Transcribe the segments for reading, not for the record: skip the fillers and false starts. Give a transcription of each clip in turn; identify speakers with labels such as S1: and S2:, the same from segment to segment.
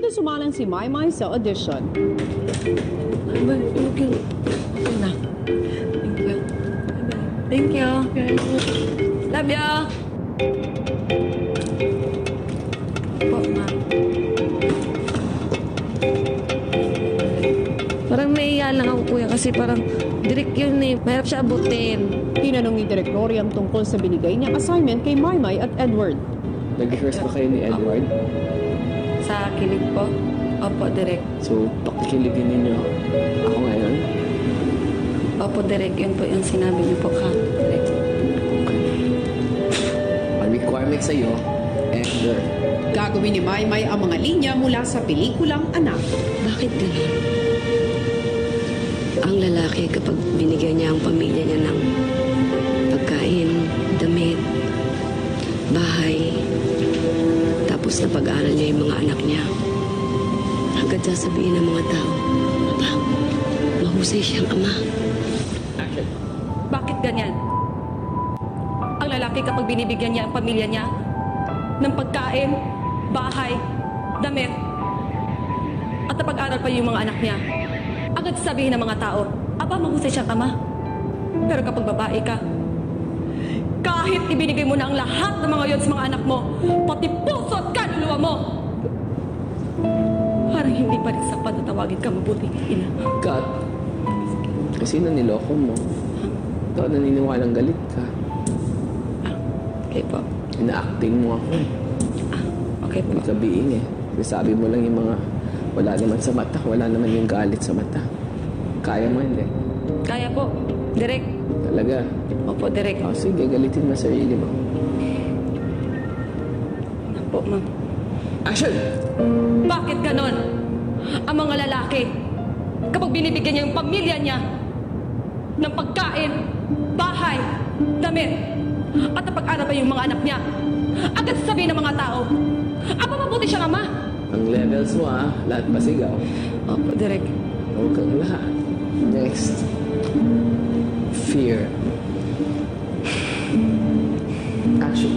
S1: Dito sumalang si Maymay sa audition.
S2: Okay na. Thank you. Thank you. Love you. Po, ma'am. Parang naiiya lang ako, kuya, kasi parang direct yun eh. Mahirap siya abutin.
S1: Tinanong ni Direk Noriam tungkol sa binigay niyang assignment kay Maymay at Edward.
S3: Nag-rehearse ba kayo ni Edward?
S2: Sa kilig po. Opo, direct.
S3: So, pakikiligin ninyo ako ngayon?
S2: Opo, direct. Yun po yung sinabi niyo po, ka. Direct.
S3: Ang requirement sa'yo, Edward.
S1: Gagawin ni Maymay ang mga linya mula sa pelikulang Anak.
S4: Bakit ganun? Ang lalaki kapag binigyan niya ang pamilya niya ng pagkain, damit, bahay, tapos na pag-aaral niya yung mga anak niya, agad sasabihin ng mga tao, "Aba, mahusay siyang ama."
S3: Action.
S2: Bakit ganyan? Ang lalaki kapag binibigyan niya ang pamilya niya ng pagkain, bahay, damit, at napag-aral pa yung mga anak niya, agad sabihin ng mga tao, aba, mahusay siyang ama. Pero kapag babae ka, kahit ibinigay mo na ang lahat ng mga yon sa mga anak mo, pati puso at kaluluwa mo, parang hindi pa rin sapat na tawagin ka mabuting ina.
S3: Cut. Kasi niloko mo. Ikaw naniniwalang galit ka.
S2: Okay po.
S3: Ina-acting mo ako.
S2: Okay po.
S3: Hindi ka being eh. Sabi mo lang yung mga wala naman sa mata, wala naman yung galit sa mata. Kaya mo hindi?
S2: Kaya po. Direk.
S3: Talaga.
S2: Opo, direk.
S3: O sige, galitin mo sarili mo.
S2: Po, ma'am.
S3: Action!
S2: Bakit ganon? Ang mga lalaki, kapag binibigyan niya yung pamilya niya ng pagkain, bahay, damit, at napag-aral pa yung mga anak niya, agad sasabihin ng mga tao, aba, mabuti siyang ama.
S3: Ang levels mo lahat pasigaw.
S2: Opo, direk.
S3: Huwag kang lahat. Next. Fear. Action.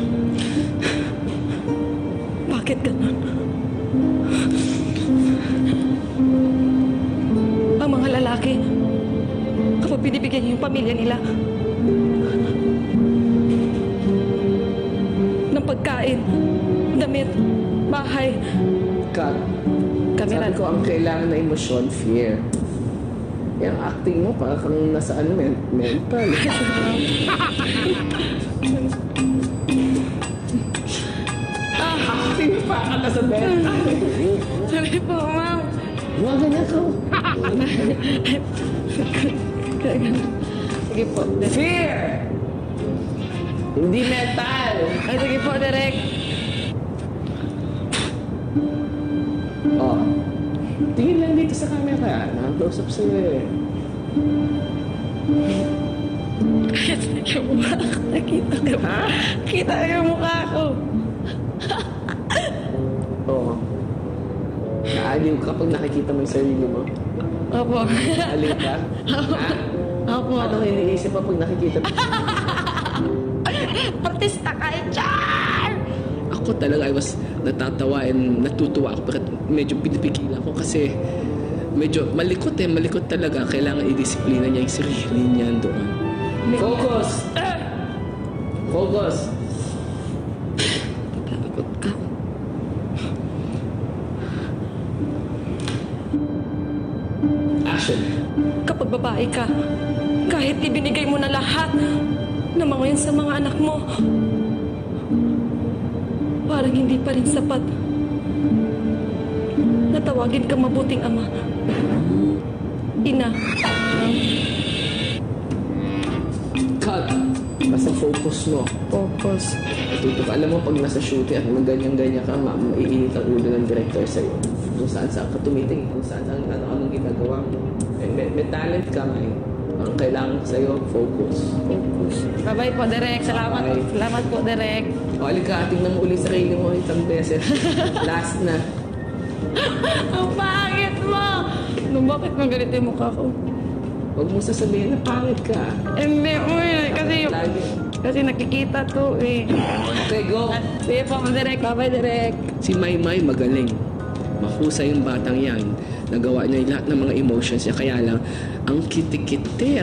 S2: Bakit ganon? Ang mga lalaki, kapag binibigyan niya yung pamilya nila ng pagkain, damit, bahay,
S3: Cut.
S2: kamera.
S3: Sabi ko, ang kailangan na emosyon, fear. Yung acting mo, para kang nasa ano, mental. Acting pa ka nasa mental.
S2: Sorry po, ma'am.
S3: Mga ganyan ka.
S2: Sige po.
S3: Fear! Hindi mental.
S2: Ay, sige po, direk.
S3: Oh. Tingin lang dito sa camera. Naka-close up sa'yo eh.
S2: Nakita ko.
S3: Ha?
S2: Kita ko yung mukha ko.
S3: Oo. Naaliw ka pag nakikita mo yung sarili mo.
S2: Opo.
S3: Naaliw ka? Ha?
S2: Opo.
S3: Anong iniisip mo pag nakikita mo?
S2: Artista ka, Char!
S3: Ako talaga, I was natatawa and natutuwa ako. Bakit medyo pinipigilan ko kasi medyo malikot eh. Malikot talaga. Kailangan i-disiplina niya yung sarili niya doon. Focus! Focus!
S2: Tatakot ka.
S3: Action!
S2: Kapag babae ka, kahit ibinigay mo na lahat ng mga yun sa mga anak mo, parang hindi pa rin sapat na tawagin ka mabuting ama. Ina.
S3: Cut! Basta focus mo.
S2: Focus.
S3: Tutok. Alam mo, pag nasa shooting at ganyan-ganyan ka, maiinit ang ulo ng director sa'yo. Kung saan-saan ka tumiting, kung saan-saan ano-anong ginagawa mo. May talent ka ngayon. Ang kailangan sa'yo, focus.
S2: Focus. Bye-bye po, Direk. Salamat.
S3: Bye.
S2: Salamat po, Direk.
S3: O, halika, tingnan mo ulit sarili mo isang beses. Last na.
S2: Ang pangit mo! Bakit mo ganito yung mukha ko?
S3: Huwag mo sasabihin na pangit ka.
S2: Hindi mo eh.
S3: Lagi.
S2: Kasi nakikita to eh.
S3: Okay, go.
S2: Sige po, Direk. Bye-bye, Direk.
S3: Si Maymay magaling. Mahusay yung batang yan. Nagawa niya yung lahat ng mga emotions niya. Kaya lang, ang kiti-kiti.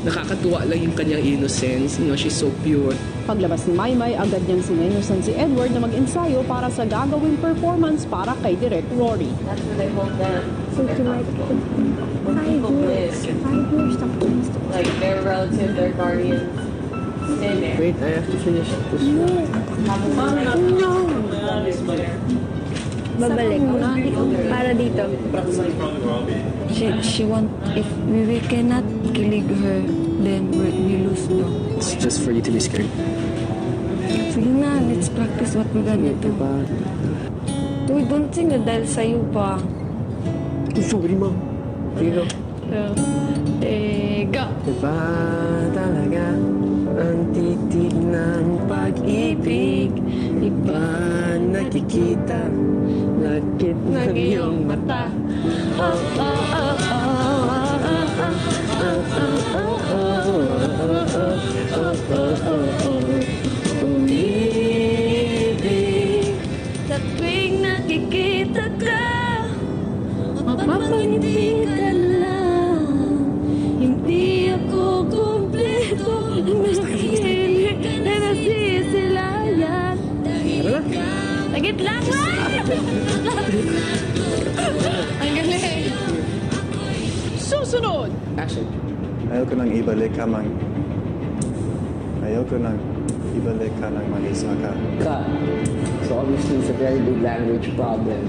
S3: Nakakatuwa lang yung kanyang innocence. You know, she's so pure.
S1: Paglabas ni Maymay, agad niyang sinenyusan si Edward na mag-ensayo para sa gagawing performance para kay Direk Rory.
S5: That's what I hope that
S6: So to like
S5: when
S6: 5
S5: people
S6: years,
S5: live,
S6: 5 years tapos.
S5: like their relatives, their guardians, stay there.
S3: Wait, I have to finish this.
S6: No! Babalik. Para dito.
S7: She want, if we cannot kilig her, then we lose no.
S3: It's just for you to be scared.
S7: Sige na, let's practice what we're gonna do. We don't sing na dahil sa'yo pa.
S3: Sorry, ma. Sino?
S7: Go!
S3: Iba talaga ang titig ng pag-ibig. Iba nakikita, lakit ng iyong mata. Umibig.
S7: Sa tuwing nakikita ka, mapapangiti ka lang. Hindi ako kumpleto, nakikilig na nasisilayan. Sagit lang ba? Ang galing.
S1: Susunod!
S3: Action.
S8: Ayoko nang ibalik ka mang... Ayoko nang ibalik ka nang mag-isa ka.
S3: Cut. So obviously, it's a very big language problem.